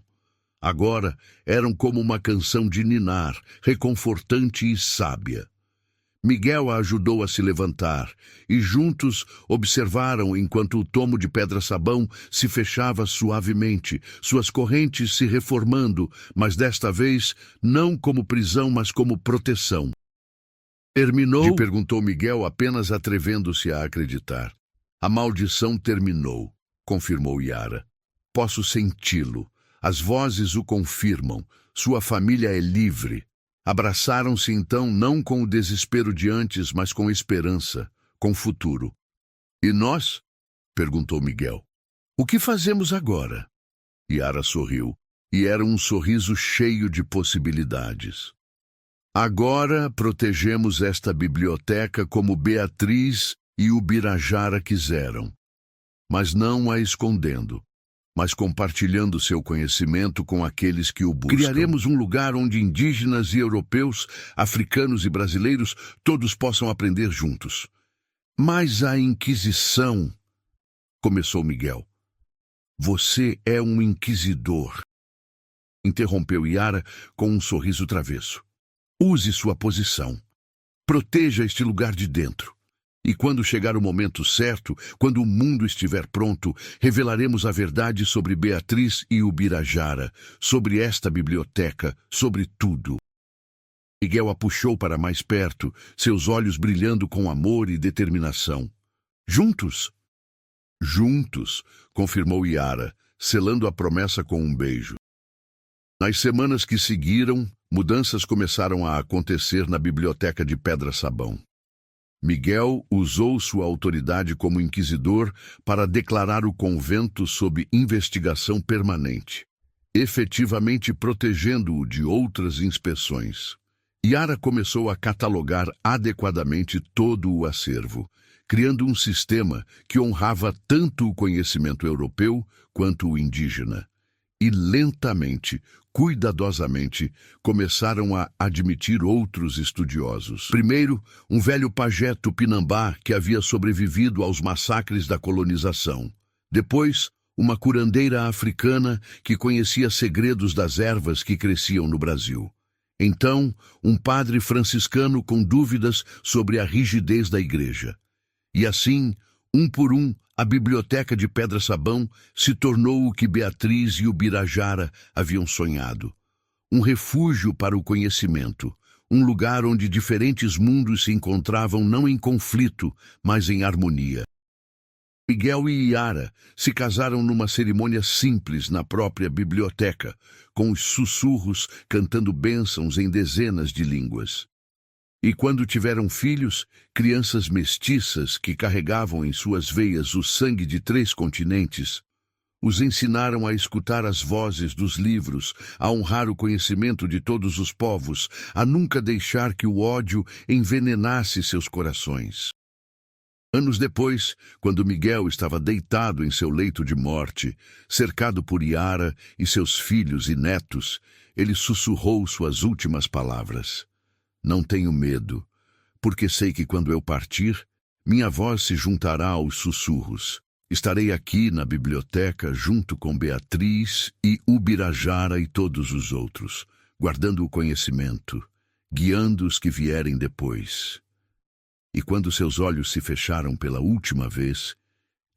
Agora eram como uma canção de ninar, reconfortante e sábia. Miguel a ajudou a se levantar, e juntos observaram enquanto o tomo de pedra-sabão se fechava suavemente, suas correntes se reformando, mas desta vez não como prisão, mas como proteção. Terminou? Perguntou Miguel, apenas atrevendo-se a acreditar. A maldição terminou, confirmou Yara. Posso senti-lo. As vozes o confirmam. Sua família é livre. Abraçaram-se então não com o desespero de antes, mas com esperança, com futuro. E nós? Perguntou Miguel. O que fazemos agora? Yara sorriu, e era um sorriso cheio de possibilidades. Agora protegemos esta biblioteca como Beatriz e o Birajara quiseram, mas não a escondendo, mas compartilhando seu conhecimento com aqueles que o buscam. Criaremos um lugar onde indígenas e europeus, africanos e brasileiros, todos possam aprender juntos. Mas a Inquisição... Começou Miguel. Você é um inquisidor. Interrompeu Yara com um sorriso travesso. Use sua posição. Proteja este lugar de dentro. E quando chegar o momento certo, quando o mundo estiver pronto, revelaremos a verdade sobre Beatriz e o Birajara, sobre esta biblioteca, sobre tudo. Miguel a puxou para mais perto, seus olhos brilhando com amor e determinação. Juntos? Juntos, confirmou Yara, selando a promessa com um beijo. Nas semanas que seguiram, mudanças começaram a acontecer na biblioteca de Pedra-Sabão. Miguel usou sua autoridade como inquisidor para declarar o convento sob investigação permanente, efetivamente protegendo-o de outras inspeções. Yara começou a catalogar adequadamente todo o acervo, criando um sistema que honrava tanto o conhecimento europeu quanto o indígena. E lentamente, cuidadosamente, começaram a admitir outros estudiosos. Primeiro, um velho pajé tupinambá que havia sobrevivido aos massacres da colonização. Depois, uma curandeira africana que conhecia segredos das ervas que cresciam no Brasil. Então, um padre franciscano com dúvidas sobre a rigidez da igreja. E assim, um por um, a biblioteca de Pedra-Sabão se tornou o que Beatriz e o Birajara haviam sonhado. Um refúgio para o conhecimento, um lugar onde diferentes mundos se encontravam não em conflito, mas em harmonia. Miguel e Yara se casaram numa cerimônia simples na própria biblioteca, com os sussurros cantando bênçãos em dezenas de línguas. E quando tiveram filhos, crianças mestiças que carregavam em suas veias o sangue de 3 continentes, os ensinaram a escutar as vozes dos livros, a honrar o conhecimento de todos os povos, a nunca deixar que o ódio envenenasse seus corações. Anos depois, quando Miguel estava deitado em seu leito de morte, cercado por Yara e seus filhos e netos, ele sussurrou suas últimas palavras. Não tenho medo, porque sei que quando eu partir, minha voz se juntará aos sussurros. Estarei aqui na biblioteca junto com Beatriz e Ubirajara e todos os outros, guardando o conhecimento, guiando os que vierem depois. E quando seus olhos se fecharam pela última vez,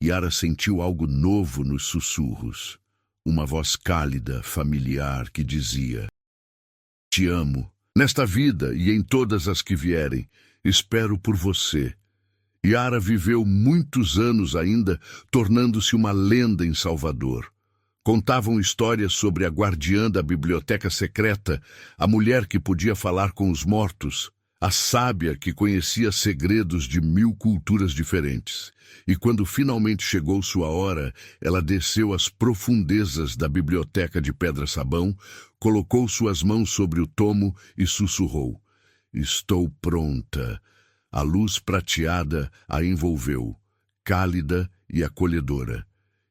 Yara sentiu algo novo nos sussurros, uma voz cálida, familiar, que dizia: Te amo. Nesta vida e em todas as que vierem, espero por você. Yara viveu muitos anos ainda, tornando-se uma lenda em Salvador. Contavam histórias sobre a guardiã da biblioteca secreta, a mulher que podia falar com os mortos, a sábia que conhecia segredos de 1000 culturas diferentes. E quando finalmente chegou sua hora, ela desceu às profundezas da biblioteca de Pedra-Sabão, colocou suas mãos sobre o tomo e sussurrou: Estou pronta. A luz prateada a envolveu, cálida e acolhedora.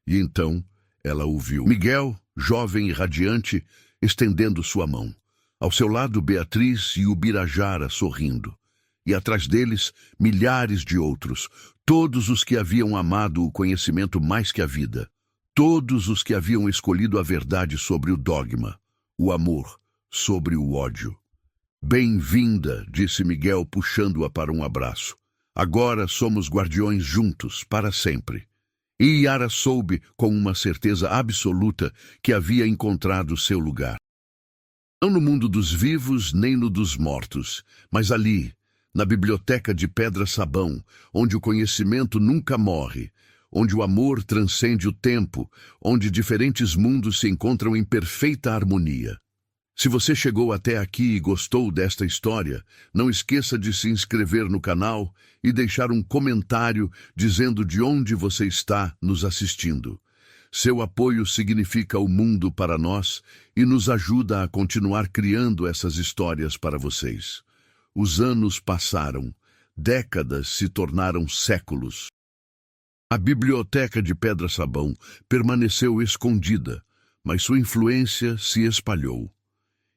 E então ela ouviu Miguel, jovem e radiante, estendendo sua mão. Ao seu lado, Beatriz e o Birajara sorrindo. E atrás deles, milhares de outros, todos os que haviam amado o conhecimento mais que a vida, todos os que haviam escolhido a verdade sobre o dogma, o amor sobre o ódio. Bem-vinda, disse Miguel, puxando-a para um abraço. Agora somos guardiões juntos, para sempre. E Yara soube, com uma certeza absoluta, que havia encontrado seu lugar. Não no mundo dos vivos, nem no dos mortos, mas ali, na biblioteca de pedra-sabão, onde o conhecimento nunca morre, onde o amor transcende o tempo, onde diferentes mundos se encontram em perfeita harmonia. Se você chegou até aqui e gostou desta história, não esqueça de se inscrever no canal e deixar um comentário dizendo de onde você está nos assistindo. Seu apoio significa o mundo para nós e nos ajuda a continuar criando essas histórias para vocês. Os anos passaram, décadas se tornaram séculos. A biblioteca de pedra-sabão permaneceu escondida, mas sua influência se espalhou.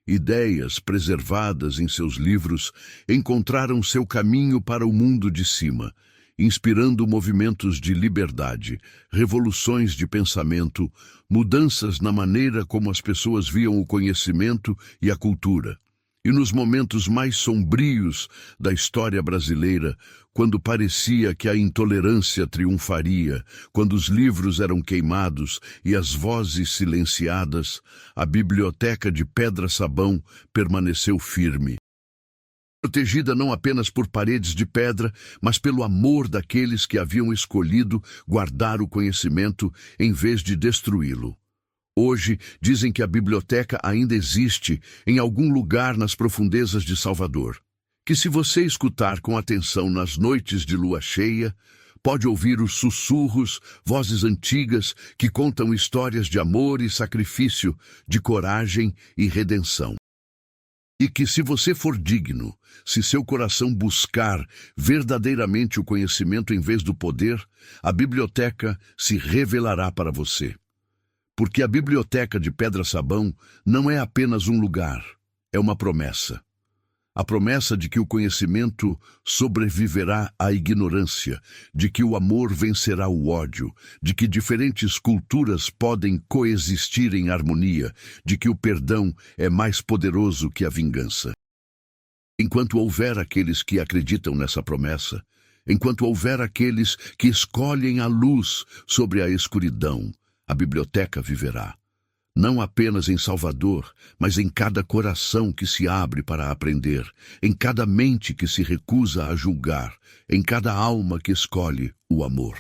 Ideias preservadas em seus livros encontraram seu caminho para o mundo de cima, inspirando movimentos de liberdade, revoluções de pensamento, mudanças na maneira como as pessoas viam o conhecimento e a cultura. E nos momentos mais sombrios da história brasileira, quando parecia que a intolerância triunfaria, quando os livros eram queimados e as vozes silenciadas, a biblioteca de pedra-sabão permaneceu firme. Protegida não apenas por paredes de pedra, mas pelo amor daqueles que haviam escolhido guardar o conhecimento em vez de destruí-lo. Hoje, dizem que a biblioteca ainda existe em algum lugar nas profundezas de Salvador, que se você escutar com atenção nas noites de lua cheia, pode ouvir os sussurros, vozes antigas que contam histórias de amor e sacrifício, de coragem e redenção. E que se você for digno, se seu coração buscar verdadeiramente o conhecimento em vez do poder, a biblioteca se revelará para você. Porque a biblioteca de pedra-sabão não é apenas um lugar, é uma promessa. A promessa de que o conhecimento sobreviverá à ignorância, de que o amor vencerá o ódio, de que diferentes culturas podem coexistir em harmonia, de que o perdão é mais poderoso que a vingança. Enquanto houver aqueles que acreditam nessa promessa, enquanto houver aqueles que escolhem a luz sobre a escuridão, a biblioteca viverá, não apenas em Salvador, mas em cada coração que se abre para aprender, em cada mente que se recusa a julgar, em cada alma que escolhe o amor.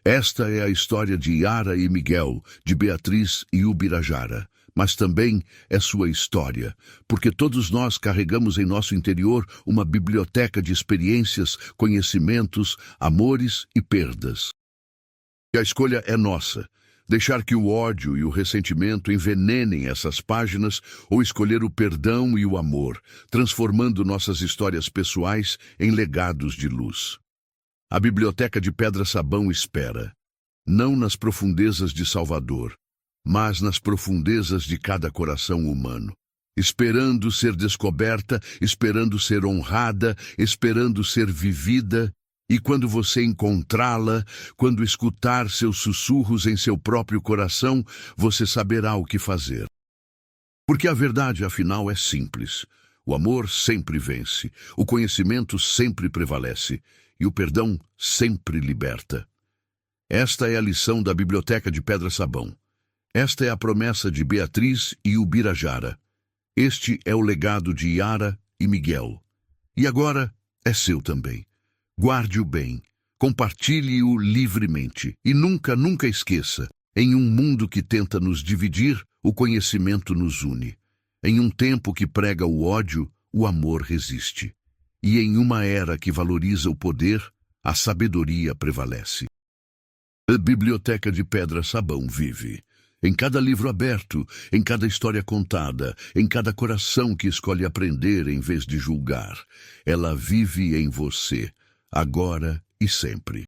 Esta é a história de Yara e Miguel, de Beatriz e Ubirajara, mas também é sua história, porque todos nós carregamos em nosso interior uma biblioteca de experiências, conhecimentos, amores e perdas. E a escolha é nossa. Deixar que o ódio e o ressentimento envenenem essas páginas ou escolher o perdão e o amor, transformando nossas histórias pessoais em legados de luz. A biblioteca de pedra-sabão espera, não nas profundezas de Salvador, mas nas profundezas de cada coração humano, esperando ser descoberta, esperando ser honrada, esperando ser vivida. E quando você encontrá-la, quando escutar seus sussurros em seu próprio coração, você saberá o que fazer. Porque a verdade, afinal, é simples. O amor sempre vence, o conhecimento sempre prevalece, e o perdão sempre liberta. Esta é a lição da biblioteca de pedra-sabão. Esta é a promessa de Beatriz e Ubirajara. Este é o legado de Yara e Miguel. E agora é seu também. Guarde-o bem, compartilhe-o livremente e nunca, nunca esqueça, em um mundo que tenta nos dividir, o conhecimento nos une. Em um tempo que prega o ódio, o amor resiste. E em uma era que valoriza o poder, a sabedoria prevalece. A biblioteca de pedra-sabão vive. Em cada livro aberto, em cada história contada, em cada coração que escolhe aprender em vez de julgar. Ela vive em você, agora e sempre.